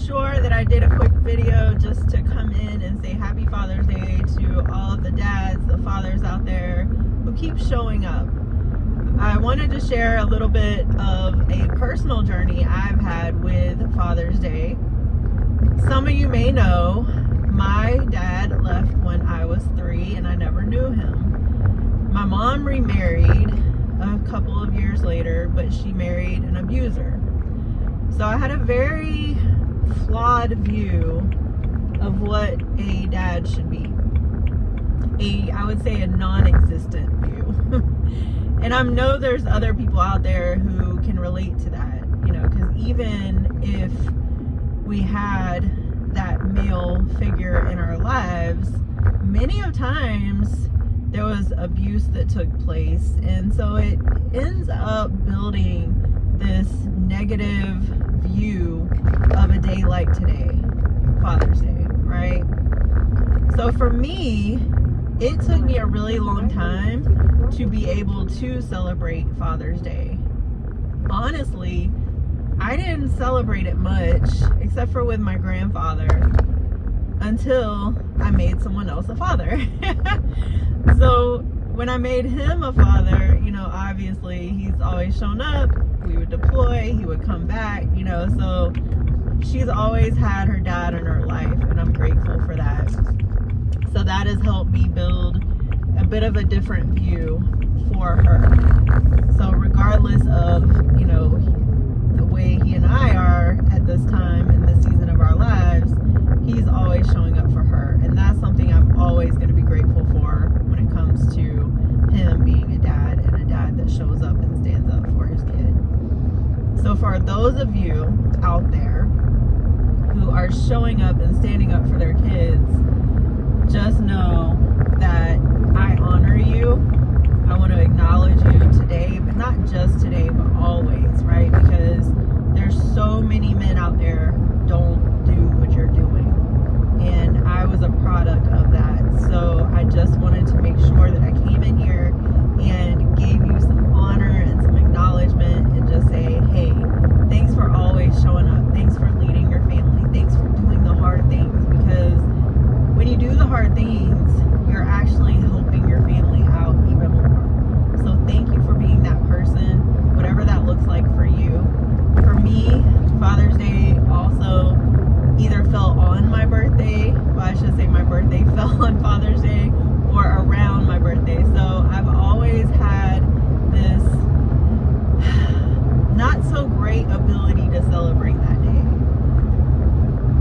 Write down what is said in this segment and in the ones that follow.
sure that I did a quick video just to come in and say happy Father's Day to all of the dads, the fathers out there who keep showing up. I wanted to share a little bit of a personal journey I've had with Father's Day. Some of you may know my dad left when I was 3 and I never knew him. My mom remarried a couple of years later, but she married an abuser. So I had a very flawed view of what a dad should be. I would say a non-existent view. And I know there's other people out there who can relate to that, because even if we had that male figure in our lives, many of times there was abuse that took place, and so it ends up building this negative view of a day like today, Father's Day, right? So for me, it took me a really long time to be able to celebrate Father's Day. Honestly, I didn't celebrate it much, except for with my grandfather, until I made someone else a father. So when I made him a father, obviously he's always shown up. We would deploy, he would come back, so she's always had her dad in her life, and I'm grateful for that. So that has helped me build a bit of a different view for her. So regardless of, the way he and I are at this time in this season of our lives, he's always showing up for her. And that's something I'm always going to be grateful for when it comes to him being a dad, and a dad that shows up and stands up for his kid. So for those of you out there who are showing up and standing up for their kids, just know that I honor you. I want to acknowledge you today, but not just today, but always, right? Because there's so many men out there who don't do what you're doing. And I was a product of that. So I just wanted to make sure that I came in here and gave you some honor and some acknowledgement, and just say, hey, thanks for always showing up. Thanks for leading your family. Thanks for doing the hard things, because when you do the hard things, you're actually helping your family out even more. So thank you for being that person, whatever that looks like for you. For me, Father's Day also either fell on my birthday, well, I should say my birthday fell on Father's Day, or around my birthday. So I've always had this not so great ability to celebrate that day.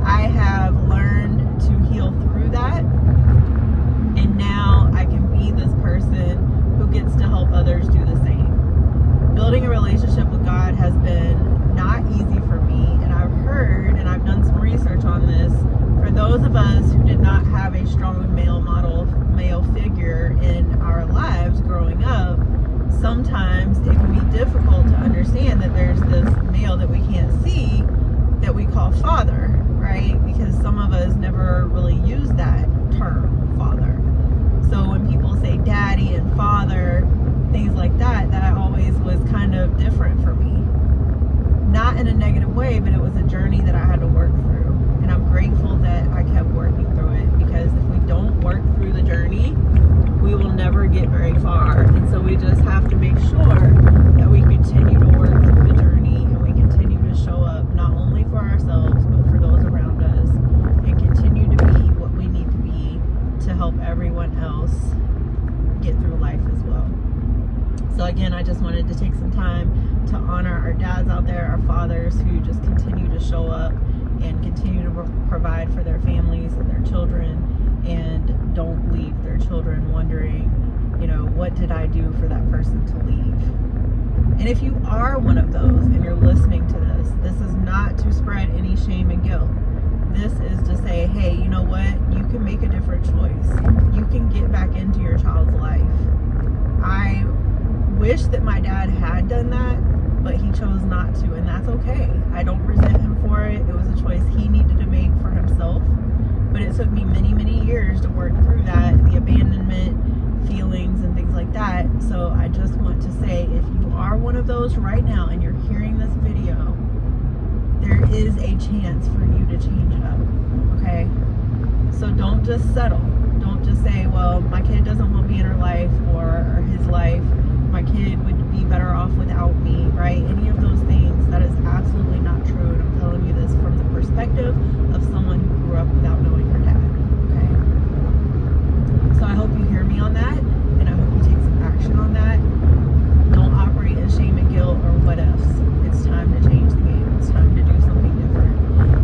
I have learned to heal through that, and now I can be this person who gets to help others do the same. Building a relationship with God has been not easy for me, and I've heard, and I've done some research on this, for those of us who did not have a strong male figure in our lives growing up, sometimes it can be difficult to understand that there's this male that we can't see that we call father, right? Because some of us never really use that term, father. So when people say daddy and father, things like that, that always was kind of different for me. Not in a negative way, but it was a journey that I had to work through. And I'm grateful that I kept working through it, because if we don't work through the journey, we will never get very far. And so we just have to make sure that we continue to work through the journey, and we continue to show up not only for ourselves, but for those around us, and continue to be what we need to be to help everyone else get through life as well. So again, I just wanted to take some time to honor our dads out there, our fathers who just continue to show up and continue to provide for their families and their children, and don't leave their children wondering, what did I do for that person to leave? And if you are one of those and you're listening to this, this is not to spread any shame and guilt. This is to say, hey, you know what? You can make a different choice. You can get back into your child's life. I wish that my dad had done that, but he chose not to, and that's okay. I don't resent him for it. It was a choice he needed to make for himself. But it took me many, many years to work through that, the abandonment feelings and things like that. So I just want to say, if you are one of those right now and you're hearing this video, there is a chance for you to change it up, okay? So don't just settle. Don't just say, well, my kid doesn't want me in her life or his life. My kid would be better off without me, right? Any of those things, that is absolutely not true. And I'm telling you this from the perspective of someone who grew up without knowing her dad, okay? So I hope you hear me on that, and I hope you take some action on that. Don't operate in shame and guilt or what ifs. It's time to change the game. It's time to do something different.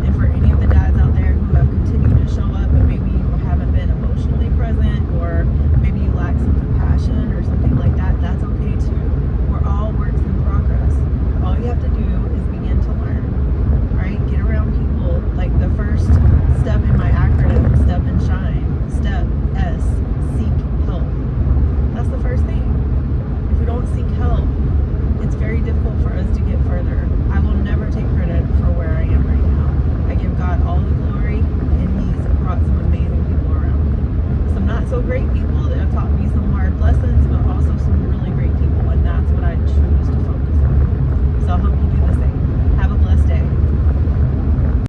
And for any of the dads out there who have continued to show up, but maybe you haven't been emotionally present, or maybe you lack some compassion or something like that, that's okay too. We're all works in progress. All you have to do is begin to learn, right? Get around people. Like the first step in my acronym, Step and Shine, Step S, seek help. That's the first thing. If we don't seek help, it's very difficult for us to get further. I will never take credit for where I am right now. I give God all the glory, and He's brought some amazing people around me. Some not so great people that have taught me some hard lessons,